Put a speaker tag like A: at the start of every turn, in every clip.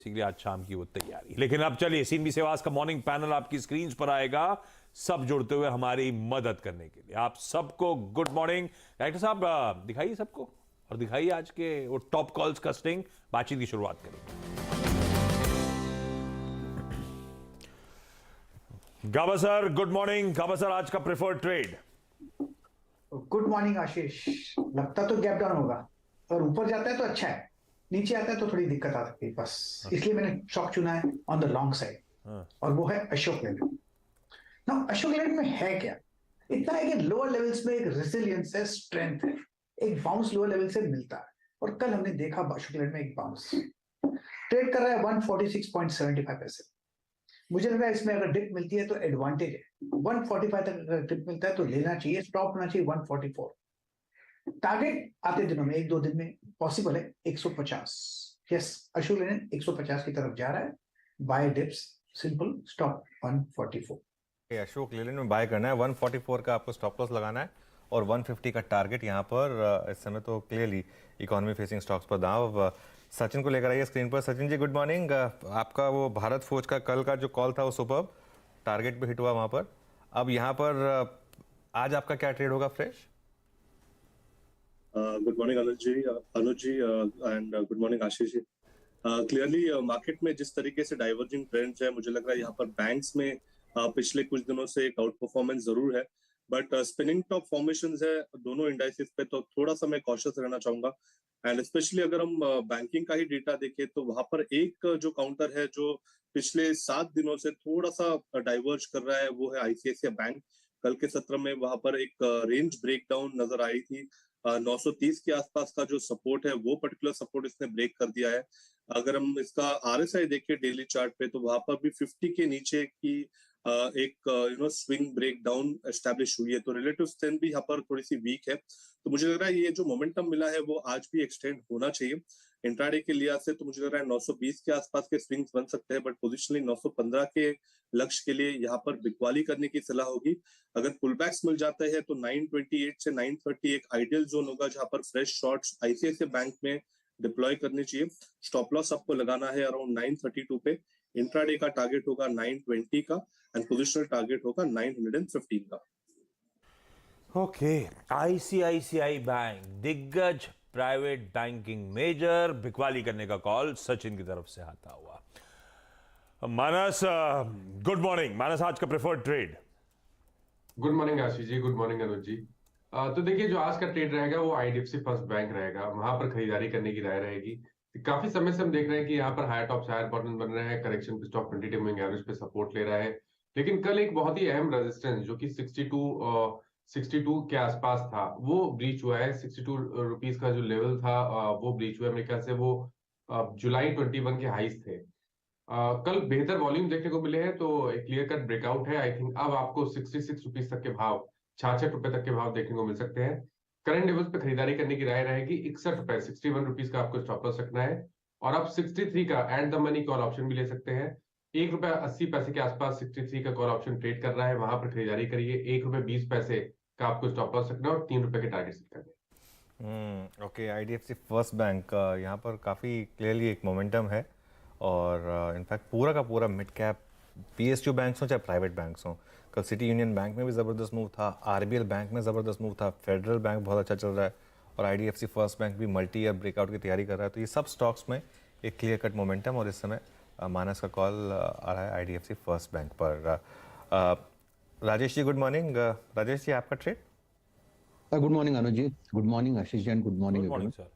A: इसीलिए आज शाम की वो तैयारी। लेकिन अब चलिए, सीएनबी सेवास का मॉर्निंग पैनल आपकी स्क्रीन पर आएगा, सब जुड़ते हुए हमारी मदद करने के लिए। आप सबको गुड मॉर्निंग। डायरेक्टर साहब दिखाइए सबको, और दिखाइए आज के वो टॉप कॉल्स का स्टिंग। बातचीत की शुरुआत करेंगे। गाबा सर गुड मॉर्निंग। गाबा सर, आज का प्रेफर्ड ट्रेड।
B: गुड मॉर्निंग आशीष। लगता तो गैप डाउन होगा, और ऊपर जाता है तो अच्छा है, नीचे आता है तो थोड़ी दिक्कत आ सकती है बस। इसलिए मैंने स्टॉक चुना है ऑन द लॉन्ग साइड, और वो है अशोक लेलैंड। ना अशोक लेलैंड में है क्या, इतना है कि लोअर लेवल्स में एक रेजिलियंस है, स्ट्रेंथ है, एक बाउंस लोअर लेवल से मिलता है। और कल हमने देखा अशोक लेलैंड में एक बाउंस ट्रेड कर रहा है 146.75 पैसे। मुझे लग रहा है इसमें अगर डिप मिलती है तो एडवांटेज है। 145 तक अगर डिप मिलता है तो लेना चाहिए, स्टॉप होना चाहिए 144। टारगेट आते दिनों में, एक दो दिन में पॉसिबल है 150। यस, अशोक लेलैंड 150 की तरफ जा रहा है। Buy dips, simple stop 144।
C: Ashok Leyland में बाय करना है, 144 का आपको स्टॉप लॉस लगाना है और 150 का टारगेट यहाँ पर इस समय तो क्लियरली इकोनॉमी फेसिंग स्टॉक्स पर दांव। सचिन को लेकर आइए स्क्रीन पर। Sachin ji good morning. आपका वो भारत फोर्ज का कल का जो कॉल था वो सुपर टारगेट पे हिट हुआ वहाँ पर। अब यहाँ पर आज आपका क्या ट्रेड होगा fresh?
D: Good morning Anuj ji and good morning Ashish ji. Clearly market में जिस तरीके से डाइवर्जिंग ट्रेंड्स है, मुझे लग रहा है यहाँ पर बैंक्स में पिछले कुछ दिनों से एक आउट परफॉर्मेंस जरूर है, बट स्पिनिंग टॉप फॉर्मेशंस है दोनों इंडाइसेस पे, तो थोड़ा सा मैं कॉशियस रहना चाहूंगा। एंड स्पेशली अगर हम बैंकिंग का ही डेटा देखें तो वहां पर एक जो काउंटर है जो पिछले 7 दिनों से थोड़ा सा डाइवर्ज कर रहा है, वो है आईसीआईसीआई बैंक। कल के सत्र में वहां पर एक रेंज ब्रेकडाउन नजर आई थी। 930 के आसपास का जो सपोर्ट है वो पर्टिकुलर सपोर्ट इसने ब्रेक कर दिया है। अगर हम इसका आरएसआई देखें डेली चार्ट पे, तो वहां पर भी 50 के नीचे की एक स्विंग ब्रेक डाउन एस्टैब्लिश हुई है, तो रिलेटिव स्ट्रेंथ भी यहाँ पर थोड़ी सी वीक है। तो मुझे लग रहा है ये जो मोमेंटम मिला है वो आज भी एक्सटेंड होना चाहिए। इंट्राडे के लिहाज से तो मुझे लग रहा है 920 के आसपास के स्विंग्स बन सकते हैं, बट पोजिशनली 915 के लक्ष्य के लिए यहाँ पर बिकवाली करने की सलाह होगी। अगर पुल बैक्स मिल जाते हैं तो 928 से 930 एक आइडियल जोन होगा जहां पर फ्रेश शॉर्ट्स आईसीआईसीआई बैंक में डिप्लॉय करनी चाहिए। स्टॉप लॉस आपको लगाना है अराउंड 932 पे। इंट्राडे का टारगेट होगा 920 का एंड पोजिशनल टारगेट होगा 915 का।
A: ओके, आईसीआईसीआई बैंक, दिग्गज प्राइवेट बैंकिंग मेजर, बिकवाली करने का कॉल सचिन की तरफ से आता हुआ। मानस गुड मॉर्निंग। मानस, आज का preferred trade.
E: Good morning Ashish जी, गुड मॉर्निंग अनुज जी। तो देखिए, जो आज का ट्रेड रहेगा वो आईडीएफसी फर्स्ट बैंक रहेगा, वहां पर खरीदारी करने की राय रहेगी। काफी समय से हम देख रहे हैं कि यहाँ पर हायर टॉप हायर बॉटम बन रहे हैं, करेक्शन पे स्टॉक 22 मूविंग एवरेज पे सपोर्ट ले रहा है। लेकिन कल एक बहुत ही अहम रेजिस्टेंस जो कि 62 के आसपास था वो ब्रीच हुआ है। 62 रुपीज का जो लेवल था वो ब्रीच हुआ है। मेरे ख्याल से वो जुलाई 21 के हाईज थे। कल बेहतर वॉल्यूम देखने को मिले हैं, तो एक क्लियर कट ब्रेकआउट है। आई थिंक अब आपको 66 रुपीज तक के भाव, 66 रुपए तक के भाव देखने को मिल सकते हैं। करंट लेवल्स पे खरीदारी करने की राय रहेगी। 61 रुपए, 61 रुपीज का आपको स्टॉप लॉस रखना है। और आप 63 का at the money call option भी ले सकते हैं। 1 रुपया 80 पैसे के आसपास 63 का कॉल ऑप्शन ट्रेड कर रहा है, वहां पर खरीदारी करिए। 1 रुपये 20 पैसे का आपको स्टॉप लॉस रखना है और 3 रुपए के टारगेट सेट करने हैं।
C: ओके, आईडीएफसी फर्स्ट बैंक यहाँ पर काफ़ी क्लियरली एक मोमेंटम है और इनफैक्ट पूरा का पूरा मिड कैप पीएसयू बैंक्स हों चाहे प्राइवेट बैंक्स हों, कल सिटी यूनियन बैंक में भी ज़बरदस्त मूव था, आरबीएल बैंक में ज़बरदस्त मूव था, फेडरल बैंक बहुत अच्छा चल रहा है और आईडीएफसी फर्स्ट बैंक भी मल्टी ईयर ब्रेकआउट की तैयारी कर रहा है। तो ये सब स्टॉक्स में एक क्लियर कट मोमेंटम और इस समय मानस का कॉल आ रहा है आईडीएफसी फर्स्ट बैंक पर। Rajesh ji good morning. राजेश जी, आपका trade?
F: Good morning Anuj ji, good morning Ashish ji and good morning
A: morning sir.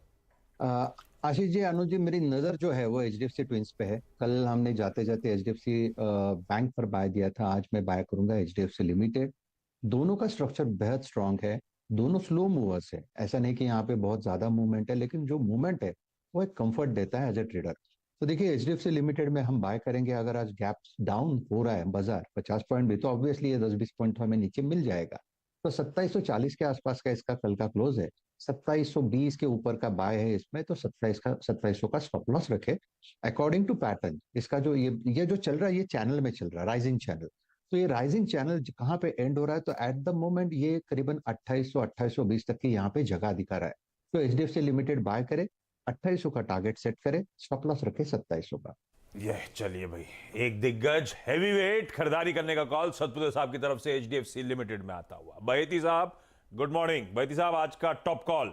F: Ashish ji, Anuj ji, मेरी नजर जो है वो एचडीएफसी ट्विंस पे है। कल हमने जाते जाते एचडीएफसी बैंक पर बाय दिया था, आज मैं बाय करूंगा एचडीएफसी लिमिटेड। दोनों का स्ट्रक्चर बेहद स्ट्रांग है, दोनों स्लो मूवर्स है। ऐसा नहीं कि यहाँ पे बहुत ज्यादा मूवमेंट है, लेकिन जो मूवमेंट है वो एक कंफर्ट देता है एज ए ट्रेडर। तो देखिए, एचडीएफसी लिमिटेड में हम बाय करेंगे। अगर आज गैप डाउन हो रहा है बाजार 50 पॉइंट भी, तो ऑब्वियसली ये 10-20 पॉइंट हमें नीचे मिल जाएगा। तो 2740 के आसपास का इसका कल का क्लोज है। 2720 के ऊपर का बाय है इसमें, तो 2700 का स्टॉप लॉस रखे। अकॉर्डिंग टू पैटर्न इसका जो ये जो चल रहा है, ये चैनल में चल रहा है, राइजिंग चैनल। तो ये राइजिंग चैनल कहाँ पे एंड हो रहा है, तो एट द मोमेंट ये करीबन 2800-2820 तक की यहाँ पे जगह दिखा रहा है। तो एचडीएफसी लिमिटेड बाय करे, 2800 का टारगेट सेट करे, स्टॉप लॉस रखे 2700 का।
A: ये चलिए भाई, एक दिग्गज हैवीवेट खरीदारी करने का कॉल सतपुते साहब की तरफ से एचडीएफसी लिमिटेड में आता हुआ। बहेती साहब गुड मॉर्निंग। बहेती साहब आज का टॉप कॉल।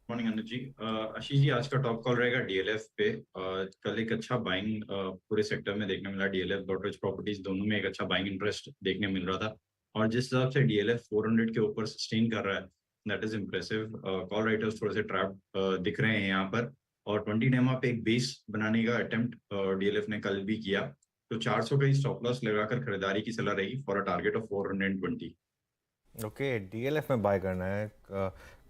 G: मॉर्निंग अनुज जी। आशीष जी, आज का टॉप कॉल रहेगा डीएलएफ पे। कल एक अच्छा बाइंग पूरे सेक्टर में देखने मिला। डीएलएफ ब्रॉडरेज प्रॉपर्टीज दोनों में एक अच्छा बाइंग इंटरेस्ट देखने मिल रहा था, और जिस हिसाब से डीएलएफ 400 के ऊपर सस्टेन कर रहा है, that is impressive. Call writers थोड़े से ट्रैप दिख रहे हैं यहाँ पर, और 20 डेमा पे एक बेस बनाने का अटेम्प्ट डीएलएफ ने कल भी किया। तो 400 का ही स्टॉप लॉस लगाकर खरीदारी की सलाह रहेगी for a target of 420।
C: Okay, DLF में बाय करना है।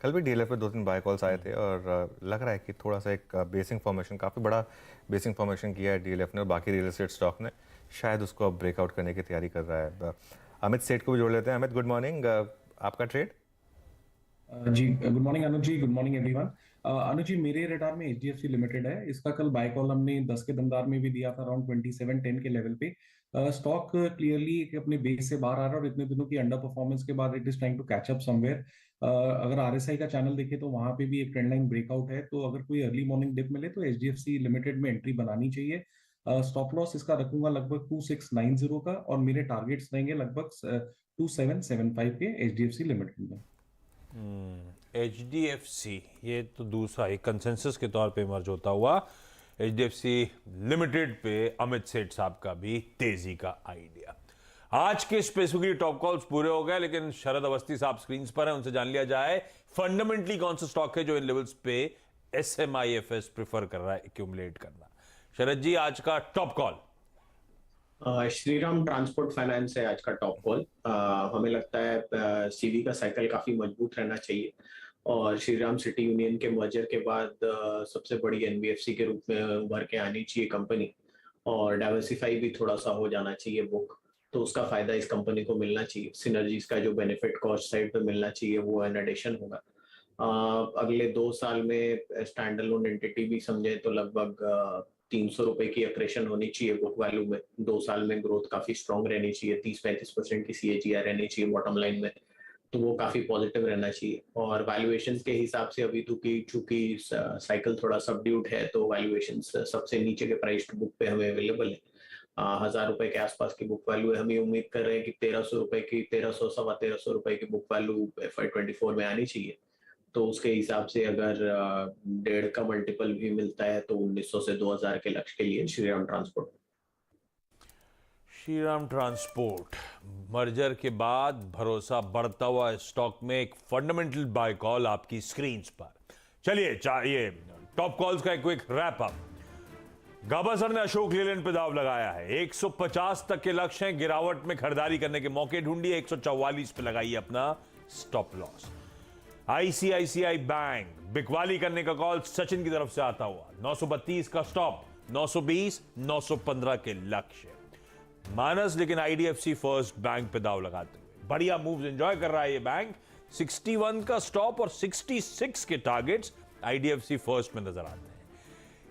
C: कल भी डीएलएफ पे 2-3 बाय कॉल्स आए थे, और लग रहा है कि थोड़ा सा एक बेसिंग फॉर्मेशन, काफ़ी बड़ा बेसिंग फॉर्मेशन किया है डीएलएफ ने, और बाकी रियल एस्टेट स्टॉक ने शायद उसको अब ब्रेकआउट करने की तैयारी कर रहा है। अमित सेठ को भी जोड़ लेते हैं। अमित गुड मॉर्निंग, आपका ट्रेड?
H: जी good morning Anuj ji, good morning everyone. अनुज जी, मेरे रडार में एचडीएफसी लिमिटेड है। इसका कल बाय कॉल हमने 10 के दमदार में भी दिया था, अराउंड 2710 के लेवल पे। स्टॉक क्लियरली अपने बेस से बाहर आ रहा है, और इतने दिनों की अंडर परफॉर्मेंस के बाद it is trying to catch up somewhere. अगर आरएसआई का चैनल देखे तो वहां पे भी एक ट्रेंड लाइन ब्रेकआउट है, तो अगर कोई अर्ली मॉर्निंग डिप मिले तो एचडीएफसी लिमिटेड में एंट्री बनानी चाहिए। स्टॉप लॉस इसका रखूंगा लगभग 2690 का, और मेरे टारगेट्स रहेंगे लगभग 2775 के एचडीएफसी लिमिटेड में।
A: एचडीएफसी, ये तो दूसरा एक कंसेंसस के तौर पे इमर्ज होता हुआ एचडीएफसी लिमिटेड पे अमित सेठ साहब का भी तेजी का आइडिया। आज के स्पेसिफिकली टॉप कॉल्स पूरे हो गए, लेकिन शरद अवस्थी साहब स्क्रीन पर हैं, उनसे जान लिया जाए फंडामेंटली कौन सा स्टॉक है जो इन लेवल्स पे एसएमआईएफएस प्रेफर कर रहा है एक्यूमुलेट करना। शरद जी, आज का top call.
I: Shriram transport finance है आज का टॉप कॉल। हमें लगता है सीवी का साइकिल काफी मजबूत रहना चाहिए, और श्रीराम सिटी यूनियन के मर्जर के बाद सबसे बड़ी एनबीएफसी के रूप में उभर के आनी चाहिए कंपनी, और डाइवर्सिफाई भी थोड़ा सा हो जाना चाहिए बुक, तो उसका फायदा इस कंपनी को मिलना चाहिए। सिनर्जीज का जो बेनिफिट कॉस्ट साइड पे मिलना चाहिए वो एन एडिशन होगा। अगले 2 साल में स्टैंड अलोन एंटिटी भी समझे तो लगभग 300 रुपए की अक्रेशन होनी चाहिए बुक वैल्यू में। 2 साल में ग्रोथ काफी स्ट्रॉन्ग रहनी चाहिए, 30-35% की सीएजीआर रहनी चाहिए बॉटम लाइन में, तो वो काफी पॉजिटिव रहना चाहिए। और वैल्यूएशंस के हिसाब से अभी तो की चूंकि साइकिल थोड़ा सबड्यूड है, तो वैल्यूएशंस सबसे नीचे के प्राइस बुक पे हमें अवेलेबल है। 1000 रुपए के आसपास की बुक वैल्यू है। हम ये उम्मीद कर रहे हैं कि 1300 रुपए की 1300-1350 रुपए की बुक वैल्यू FY24 में आनी चाहिए। तो उसके हिसाब से अगर 1.5 का मल्टीपल भी मिलता है तो 1900 से 2000 के लक्ष्य के लिए Shriram transport.
A: Shriram transport merger के बाद भरोसा बढ़ता हुआ स्टॉक में एक फंडामेंटल बाय कॉल आपकी स्क्रीन पर। चलिए ये टॉप कॉल्स का एक क्विक रैप अप। गाभासर ने अशोक लीलैंड पे दाव लगाया है, 150 तक के लक्ष्य हैं, गिरावट में खरीदारी करने के मौके ढूंढिए, 144 पे लगाइए अपना स्टॉप लॉस। आईसीआईसीआई बैंक बिकवाली करने का कॉल सचिन की तरफ से आता हुआ, 932 का स्टॉप, 920, 915 के लक्ष्य। मानस लेकिन आईडीएफसी फर्स्ट बैंक पे दाव लगाते हुए बढ़िया मूव्स एंजॉय कर रहा है ये बैंक, 61 का स्टॉप और 66 के टारगेट्स आईडीएफसी फर्स्ट में नजर आते हैं।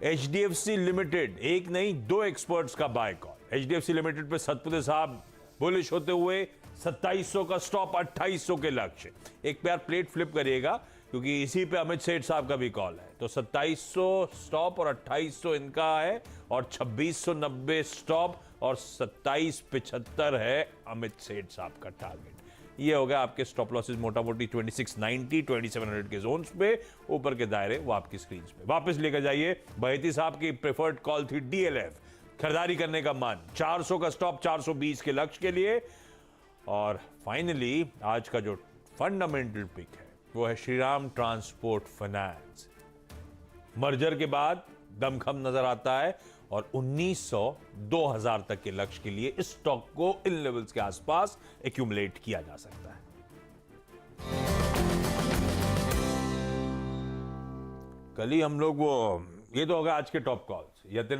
A: एचडीएफसी लिमिटेड, एक नहीं 2 एक्सपर्ट्स का बाय कॉल। एचडीएफसी लिमिटेड पे सतपुते साहब बुलिश होते हुए 2700 का स्टॉप, 2800 के लक्ष्य। एक प्यार प्लेट फ्लिप करिएगा क्योंकि इसी पे अमित सेठ साहब का भी कॉल है। तो 2700 स्टॉप और 2800 इनका है, और 2690 स्टॉप और 2775 है अमित सेठ साहब का टारगेट। ये हो गया आपके स्टॉप लॉसेस मोटा मोटी 2690, 2700 के जोन्स पे। ऊपर के दायरे वो आपकी स्क्रीन पे वापस लेकर जाइए। बहेती साहब की प्रेफर्ड कॉल थी डीएलएफ, खरीदारी करने का मन, 400 का स्टॉप, 420 के लक्ष्य के लिए। और फाइनली आज का जो फंडामेंटल पिक है वो है श्रीराम ट्रांसपोर्ट फाइनेंस। मर्जर के बाद दमखम नजर आता है, और 1900-2000 तक के लक्ष्य के लिए इस स्टॉक को इन लेवल्स के आसपास एक्यूमुलेट किया जा सकता है। कल ही हम लोग ये तो होगा आज के टॉप कॉल्स। यतिन